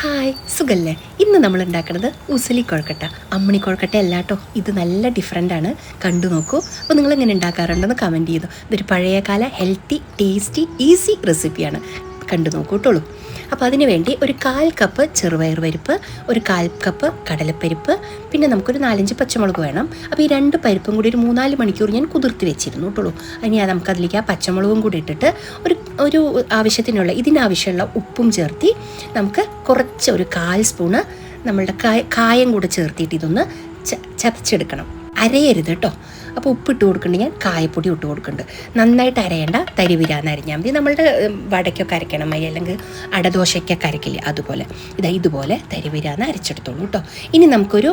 Hi, സുഖല്ലേ? ഇന്ന് നമ്മൾ ഉണ്ടാക്കുന്നത് ഉസിലി കൊഴക്കട്ട. അമ്മണി കൊഴക്കട്ട അല്ല കേട്ടോ, ഇത് നല്ല ഡിഫറെൻ്റ് ആണ്. കണ്ടു നോക്കൂ. അപ്പോൾ നിങ്ങൾ എങ്ങനെ ഉണ്ടാക്കാറുണ്ടെന്ന് കമൻറ്റ് ചെയ്തു. ഇതൊരു പഴയകാല ഹെൽത്തി ടേസ്റ്റി ഈസി റെസിപ്പിയാണ്. കണ്ടു നോക്കൂ കേട്ടോളൂ. അപ്പോൾ അതിന് വേണ്ടി ഒരു 1/4 കപ്പ് ചെറുപയർ പരിപ്പ്, ഒരു 1/4 കപ്പ് കടലപ്പരിപ്പ്, പിന്നെ നമുക്കൊരു 4-5 പച്ചമുളക് വേണം. അപ്പോൾ ഈ 2 പരിപ്പും കൂടി ഒരു 3-4 മണിക്കൂർ ഞാൻ കുതിർത്തി വെച്ചിരുന്നു കേട്ടോളൂ. ഇനി നമുക്കതിലേക്ക് ആ പച്ചമുളകും കൂടി ഇട്ടിട്ട് ഒരു ആവശ്യത്തിനുള്ള ഇതിനാവശ്യമുള്ള ഉപ്പും ചേർത്തി നമുക്ക് കുറച്ച് ഒരു 1/4 സ്പൂണ് നമ്മളുടെ കായം കൂടെ ചേർത്തിട്ട് ഇതൊന്ന് ചതച്ചെടുക്കണം. അരയരുത് കേട്ടോ. അപ്പോൾ ഉപ്പിട്ട് കൊടുക്കുന്നുണ്ട്, ഞാൻ കായപ്പൊടി ഇട്ട് കൊടുക്കുന്നുണ്ട്. നന്നായിട്ട് അരയേണ്ട, തരിവിരാന്ന് അരിഞ്ഞാൽ മതി. നമ്മളുടെ വടയ്ക്കൊക്കെ അരയ്ക്കണം മതി, അല്ലെങ്കിൽ അടദോശയ്ക്കൊക്കെ അരക്കില്ലേ അതുപോലെ. ഇതുപോലെ തരിവിരാന്ന് അരച്ചെടുത്തോളൂ കേട്ടോ. ഇനി നമുക്കൊരു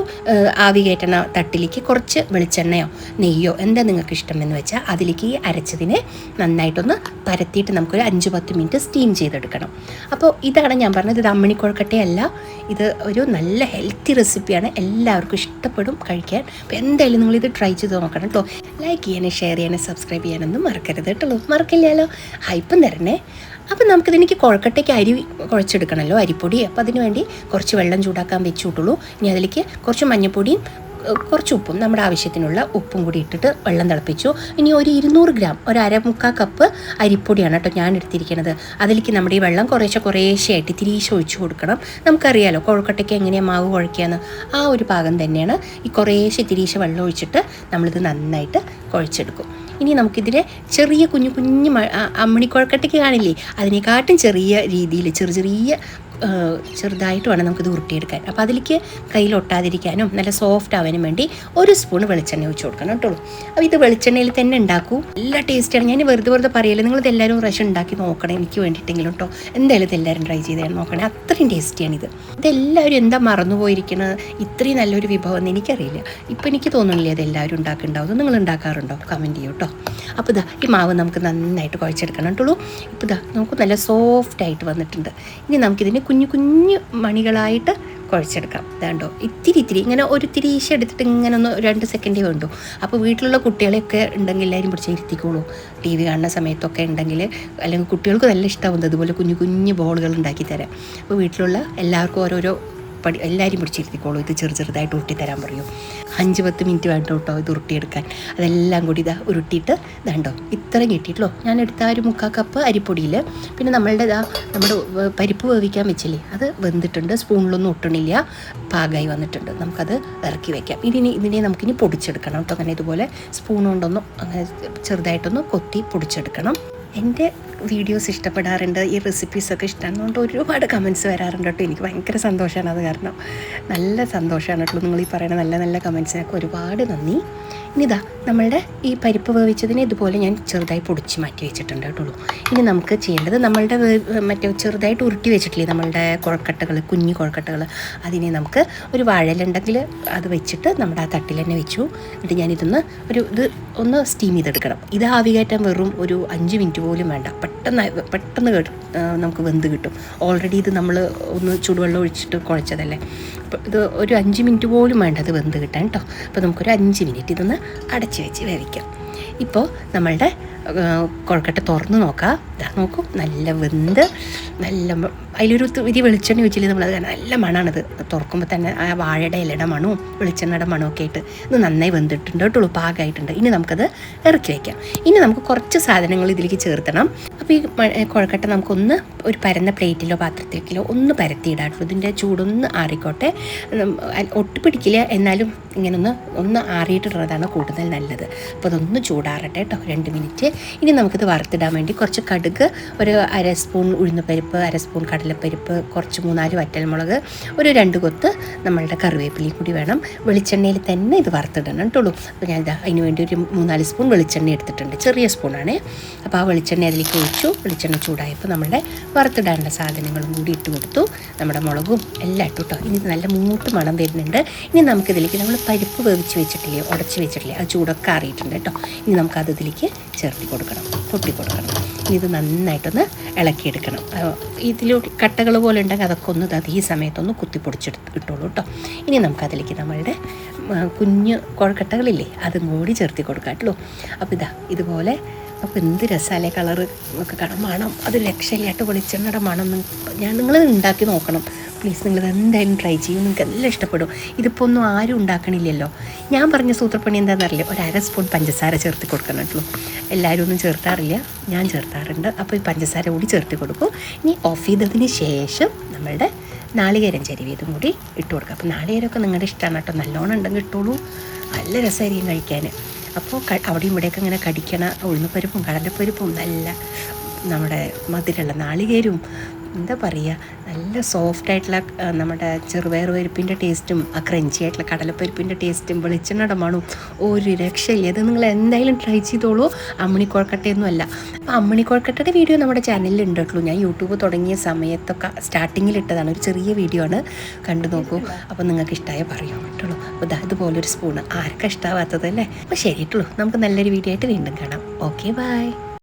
ആവി കയറ്റണ തട്ടിലേക്ക് കുറച്ച് വെളിച്ചെണ്ണയോ നെയ്യോ എന്താ നിങ്ങൾക്ക് ഇഷ്ടമെന്ന് വെച്ചാൽ അതിലേക്ക് ഈ അരച്ചതിനെ നന്നായിട്ടൊന്ന് പരത്തിയിട്ട് നമുക്കൊരു 5-10 മിനിറ്റ് സ്റ്റീം ചെയ്തെടുക്കണം. അപ്പോൾ ഇതാണ് ഞാൻ പറഞ്ഞത്, ഇത് അമ്മിണി കൊഴക്കട്ടയല്ല, ഇത് ഒരു നല്ല ഹെൽത്തി റെസിപ്പിയാണ്. എല്ലാവർക്കും ഇഷ്ടപ്പെടും കഴിക്കാൻ. അപ്പോൾ എന്തായാലും നിങ്ങളിത് ട്രൈ ചെയ്ത് നോക്കണം കേട്ടോ. ലൈക്ക് ചെയ്യാനും ഷെയർ ചെയ്യാനും സബ്സ്ക്രൈബ് ചെയ്യാനൊന്നും മറക്കരുത് കേട്ടോ. മറക്കില്ലല്ലോ, ഹൈപ്പം തരണേ. അപ്പം നമുക്കിതെനിക്ക് കൊഴക്കട്ടയ്ക്ക് അരി കുഴച്ചെടുക്കണമല്ലോ, അരിപ്പൊടി. അപ്പോൾ അതിന് വേണ്ടി കുറച്ച് വെള്ളം ചൂടാക്കാൻ വെച്ച് വിട്ടുള്ളൂ. ഇനി അതിലേക്ക് കുറച്ച് മഞ്ഞൾപ്പൊടിയും കുറച്ച് ഉപ്പും, നമ്മുടെ ആവശ്യത്തിനുള്ള ഉപ്പും കൂടി ഇട്ടിട്ട് വെള്ളം തിളപ്പിച്ചു. ഇനി ഒരു 200 ഗ്രാം, ഒരു 1/4 കപ്പ് അരിപ്പൊടിയാണ് കേട്ടോ ഞാൻ എടുത്തിരിക്കുന്നത്. അതിലേക്ക് നമ്മുടെ ഈ വെള്ളം കുറേശ്ശെയായിട്ട് തിരിച്ച് ഒഴിച്ചു കൊടുക്കണം. നമുക്കറിയാലോ കൊഴക്കട്ടയ്ക്ക് എങ്ങനെയാണ് മാവ് കുഴയ്ക്കുകയെന്ന്. ആ ഒരു പാകം തന്നെയാണ്. ഈ കുറേശ്ശെ തിരിച്ച് വെള്ളം ഒഴിച്ചിട്ട് നമ്മളിത് നന്നായിട്ട് കുഴച്ചെടുക്കും. ഇനി നമുക്കിതിലെ ചെറിയ കുഞ്ഞു അമ്മിണി കൊഴക്കട്ടയ്ക്ക് കാണില്ലേ, അതിനെക്കാട്ടും ചെറിയ രീതിയിൽ ചെറുതായിട്ട് വേണം നമുക്കിത് ഉരുട്ടിയെടുക്കാൻ. അപ്പോൾ അതിലേക്ക് കയ്യിലൊട്ടാതിരിക്കാനും നല്ല സോഫ്റ്റ് ആവാനും വേണ്ടി 1 സ്പൂൺ വെളിച്ചെണ്ണ ഒഴിച്ച് കൊടുക്കണം കേട്ടോ. അപ്പോൾ ഇത് വെളിച്ചെണ്ണയിൽ തന്നെ ഉണ്ടാക്കൂ, നല്ല ടേസ്റ്റാണ്. ഞാൻ വെറുതെ പറയല്ലേ, നിങ്ങളിത് എല്ലാവരും പ്രാവശ്യം ഉണ്ടാക്കി നോക്കണം, എനിക്ക് വേണ്ടിയിട്ടെങ്കിലും കേട്ടോ. എന്തായാലും ഇതെല്ലാവരും ട്രൈ ചെയ്ത് നോക്കണേ, അത്രയും ടേസ്റ്റിയാണിത്. ഇതെല്ലാവരും എന്താ മറന്നുപോയിരിക്കുന്നത്, ഇത്രയും നല്ലൊരു വിഭവം എന്ന് എനിക്കറിയില്ല. ഇപ്പോൾ എനിക്ക് തോന്നുന്നില്ല ഇതെല്ലാവരും ഉണ്ടാക്കുന്നുണ്ടാവും. നിങ്ങൾ ഉണ്ടാക്കാറുണ്ടോ? കമൻറ്റ് ചെയ്യൂ കേട്ടോ. അപ്പോൾ ഈ മാവ് നമുക്ക് നന്നായിട്ട് കുഴച്ചെടുക്കണം കേട്ടുള്ളൂ. ഇപ്പോൾ നമുക്ക് നല്ല സോഫ്റ്റായിട്ട് വന്നിട്ടുണ്ട്. ഇനി നമുക്കിതിന് കുഞ്ഞു മണികളായിട്ട് കുഴച്ചെടുക്കാം. ഇതാണ്ടോ, ഇത്തിരി ഇങ്ങനെ ഒരു തിരീശ എടുത്തിട്ട് ഇങ്ങനെ ഒന്ന് 2 സെക്കൻഡേ വേണ്ടു. അപ്പോൾ വീട്ടിലുള്ള കുട്ടികളെയൊക്കെ ഉണ്ടെങ്കിൽ എല്ലാവരും പിടിച്ച് ഇരുത്തിക്കോളൂ. TV കാണുന്ന സമയത്തൊക്കെ ഉണ്ടെങ്കിൽ, അല്ലെങ്കിൽ കുട്ടികൾക്ക് നല്ല ഇഷ്ടമാവുന്നത് അതുപോലെ കുഞ്ഞു ബോളുകൾ ഉണ്ടാക്കി തരാം. അപ്പോൾ വീട്ടിലുള്ള എല്ലാവർക്കും ഓരോരോ എല്ലാവരും പിടിച്ചിരുത്തിക്കോളൂ. ഇത് ചെറുതായിട്ട് ഉരുട്ടിത്തരാൻ പറയൂ. 5-10 മിനിറ്റ് വേണ്ട കേട്ടോ ഇത് ഉരുട്ടിയെടുക്കാൻ. അതെല്ലാം കൂടി ഉരുട്ടിയിട്ട് ഇതാണ്ടോ ഇത്രയും കിട്ടിയിട്ടല്ലോ. ഞാൻ എടുത്ത ഒരു 1/4 കപ്പ് അരിപ്പൊടിയിൽ, പിന്നെ നമ്മുടെ പരിപ്പ് വേവിക്കാൻ വെച്ചില്ലേ, അത് വെന്തിട്ടുണ്ട്. സ്പൂണിലൊന്നും ഒട്ടണില്ല, പാകമായി വന്നിട്ടുണ്ട്. നമുക്കത് ഇറക്കി വയ്ക്കാം. ഇതിനെ നമുക്കിനി പൊടിച്ചെടുക്കണം കേട്ടോ. അങ്ങനെ ഇതുപോലെ സ്പൂൺ കൊണ്ടൊന്നും അങ്ങനെ ചെറുതായിട്ടൊന്ന് കൊത്തി പൊടിച്ചെടുക്കണം. എൻ്റെ വീഡിയോസ് ഇഷ്ടപ്പെടാറുണ്ട്, ഈ റെസിപ്പീസൊക്കെ ഇഷ്ടമാണെന്നുകൊണ്ട് ഒരുപാട് കമൻറ്റ്സ് വരാറുണ്ട് കേട്ടോ. എനിക്ക് ഭയങ്കര സന്തോഷമാണ് അത് കാരണം. നല്ല സന്തോഷമാണ് കേട്ടോ നിങ്ങൾ ഈ പറയുന്ന നല്ല കമൻറ്റ്സിനൊക്കെ ഒരുപാട് നന്ദി. ഇനിതാ നമ്മളുടെ ഈ പരിപ്പ് വേവിച്ചതിനെ ഇതുപോലെ ഞാൻ ചെറുതായി പൊടിച്ച് മാറ്റി വെച്ചിട്ടുണ്ട് കേട്ടോ. ഇനി നമുക്ക് ചെയ്യേണ്ടത് നമ്മളുടെ മറ്റേ ചെറുതായിട്ട് ഉരുട്ടി വെച്ചിട്ടില്ലേ നമ്മളുടെ കുഞ്ഞു കുഴക്കട്ടകൾ, അതിനെ നമുക്ക് ഒരു വാഴയിലുണ്ടെങ്കിൽ അത് വെച്ചിട്ട് നമ്മുടെ ആ തട്ടിൽ തന്നെ വെച്ചു. എന്നിട്ട് ഞാനിതൊന്ന് ഒന്ന് സ്റ്റീം ചെയ്തെടുക്കണം. ഇത് ആവി കയറ്റാൻ വെറും ഒരു 5 മിനിറ്റ് പോലും വേണ്ട, പെട്ടെന്ന് നമുക്ക് വെന്ത് കിട്ടും. ഓൾറെഡി ഇത് നമ്മൾ ഒന്ന് ചൂടുവെള്ളം ഒഴിച്ചിട്ട് കുഴച്ചതല്ലേ. അപ്പോൾ ഇത് ഒരു 5 മിനിറ്റ് പോലും വേണ്ട അത് വെന്ത് കിട്ടാൻ കേട്ടോ. അപ്പോൾ നമുക്കൊരു 5 മിനിറ്റ് ഇതൊന്ന് അടച്ച് വെച്ച് വേവിക്കാം. ഇപ്പോൾ നമ്മളുടെ കൊഴക്കട്ട തുറന്ന് നോക്കാം. നോക്കൂ, നല്ല വെന്ത് അതിലൊരു ഇരി വെളിച്ചെണ്ണ വെച്ചില്ലേ നമ്മളത്, നല്ല മണമാണിത്. തുറക്കുമ്പോൾ തന്നെ ആ വാഴയുടെ ഇലയുടെ മണവും വെളിച്ചെണ്ണയുടെ മണമൊക്കെ ആയിട്ട് ഇത് നന്നായി വെന്തിട്ടുണ്ട് കേട്ടോ, പാകമായിട്ടുണ്ട്. ഇനി നമുക്കത് ഇറക്കി വയ്ക്കാം. ഇനി നമുക്ക് കുറച്ച് സാധനങ്ങൾ ഇതിലേക്ക് ചേർത്തണം. അപ്പോൾ ഈ കൊഴക്കട്ട നമുക്കൊന്ന് ഒരു പരന്ന പ്ലേറ്റിലോ പാത്രത്തിലേക്കോ ഒന്ന് പരത്തിയിടാട്ടുള്ളൂ. ഇതിൻ്റെ ചൂടൊന്ന് ആറിക്കോട്ടെ, ഒട്ടിപ്പിടിക്കില്ല, എന്നാലും ഇങ്ങനെ ഒന്ന് ആറിയിട്ടിടുന്നതാണ് കൂടുതൽ നല്ലത്. അപ്പോൾ അതൊന്ന് ചൂടാറട്ടെ കേട്ടോ, 2 മിനിറ്റ്. ഇനി നമുക്കിത് വറുത്തിടാൻ വേണ്ടി കുറച്ച് കടുക്, ഒരു 1/2 സ്പൂൺ ഉഴുന്നുപരിപ്പ്, 1/2 സ്പൂൺ കടലപ്പരിപ്പ്, കുറച്ച് 3-4 വറ്റൽമുളക്, ഒരു 2 കൊത്ത് നമ്മളുടെ കറിവേപ്പിലയും കൂടി വേണം. വെളിച്ചെണ്ണയിൽ തന്നെ ഇത് വറുത്തിടണം കേട്ടോ. അപ്പോൾ ഞാൻ അതിന് വേണ്ടി ഒരു 3-4 സ്പൂൺ വെളിച്ചെണ്ണ എടുത്തിട്ടുണ്ട്, ചെറിയ സ്പൂണാണ്. അപ്പോൾ ആ വെളിച്ചെണ്ണ അതിലേക്ക് ഒഴിച്ചു. വെളിച്ചെണ്ണ ചൂടായപ്പോൾ നമ്മളുടെ വറുത്തിടാനുള്ള സാധനങ്ങളും കൂടി ഇട്ട് കൊടുത്തു, നമ്മുടെ മുളകും എല്ലാം ഇട്ടു കേട്ടോ. ഇനി നല്ല മൂട്ട് മണം വരുന്നുണ്ട്. ഇനി നമുക്കിതിലേക്ക് നമ്മൾ പരിപ്പ് വേവിച്ച് വെച്ചിട്ടില്ലേ, ഉടച്ച് വെച്ചിട്ടില്ലേ, ആ ചൂടൊക്കെ അറിയിട്ടുണ്ട് കേട്ടോ. ഇനി നമുക്കത് ഇതിലേക്ക് ചേർത്തി കൊടുക്കണം, പൊട്ടി കൊടുക്കണം. ഇനി ഇത് നന്നായിട്ടൊന്ന് ഇളക്കിയെടുക്കണം. ഇതിൽ കട്ടകൾ പോലെ ഉണ്ടെങ്കിൽ അതൊക്കെ ഒന്ന് ഈ സമയത്തൊന്ന് ഇട്ടോളൂ കേട്ടോ. ഇനി നമുക്കതിലേക്ക് നമ്മളുടെ കുഞ്ഞ് കുഴക്കട്ടകളില്ലേ അതും കൂടി ചേർത്തി കൊടുക്കാം കേട്ടോ. അപ്പോൾ ഇതുപോലെ അപ്പോൾ എന്ത് രസമല്ലേ കളറ് ഒക്കെ കാണാം. മണം അത് രക്ഷയില്ലാട്ട് വെളിച്ചെണ്ണയുടെ മണം നിങ്ങൾ ഉണ്ടാക്കി നോക്കണം പ്ലീസ്. നിങ്ങളിത് എന്തായാലും ട്രൈ ചെയ്യും, നിങ്ങൾക്ക് എല്ലാം ഇഷ്ടപ്പെടും. ഇതിപ്പോൾ ഒന്നും ആരും ഉണ്ടാക്കണില്ലല്ലോ. ഞാൻ പറഞ്ഞ സൂത്രപ്പണി എന്താണെന്നറിയില്ല, ഒരു 1/2 സ്പൂൺ പഞ്ചസാര ചേർത്ത് കൊടുക്കണുള്ളൂ. എല്ലാവരും ഒന്നും ചേർത്താറില്ല, ഞാൻ ചേർത്താറുണ്ട്. അപ്പോൾ ഈ പഞ്ചസാര കൂടി ചേർത്ത് കൊടുക്കും. ഇനി ഓഫ് ചെയ്തതിന് ശേഷം നമ്മളുടെ നാളികേരം ചെരുവിയതും കൂടി ഇട്ട് കൊടുക്കുക. അപ്പോൾ നാളികേരമൊക്കെ നിങ്ങളുടെ ഇഷ്ടമാണ് കേട്ടോ, നല്ലോണം ഉണ്ടെങ്കിൽ ഇട്ടോളൂ, നല്ല രസമായിരിക്കും കഴിക്കാൻ. അപ്പോൾ അവിടെയും ഇവിടെയൊക്കെ ഇങ്ങനെ കടിക്കണ ഉഴുന്നുപരിപ്പും കടലപ്പരിപ്പും നല്ല നമ്മുടെ മധുരമുള്ള നാളികേരവും എന്താ പറയുക, നല്ല സോഫ്റ്റായിട്ടുള്ള നമ്മുടെ ചെറുപയർ പരിപ്പിൻ്റെ ടേസ്റ്റും ആ ക്രഞ്ചി ആയിട്ടുള്ള കടലപ്പരിപ്പിൻ്റെ ടേസ്റ്റും വെളിച്ചെണ്ണയുടെ മണവും ഒരു രക്ഷയില്ല. അത് നിങ്ങൾ എന്തായാലും ട്രൈ ചെയ്തോളൂ. അമ്മിണിക്കോഴക്കട്ടയൊന്നും അല്ല. അപ്പോൾ അമ്മിണിക്കോഴക്കട്ടയുടെ വീഡിയോ നമ്മുടെ ചാനലിൽ ഉണ്ടല്ലോ. ഞാൻ യൂട്യൂബ് തുടങ്ങിയ സമയത്തൊക്കെ സ്റ്റാർട്ടിങ്ങിൽ ഇട്ടതാണ്, ഒരു ചെറിയ വീഡിയോ ആണ്, കണ്ടു നോക്കൂ. അപ്പോൾ നിങ്ങൾക്ക് ഇഷ്ടമായ പറയാൻ പറ്റുള്ളൂ. അപ്പോൾ ഇതുപോലൊരു സ്പൂണ് ആർക്കാണ് ഇഷ്ടമാവാത്തതല്ലേ. അപ്പോൾ ശരിയിട്ടുള്ളൂ, നമുക്ക് നല്ലൊരു വീഡിയോ ആയിട്ട് വീണ്ടും കാണാം. Okay, by.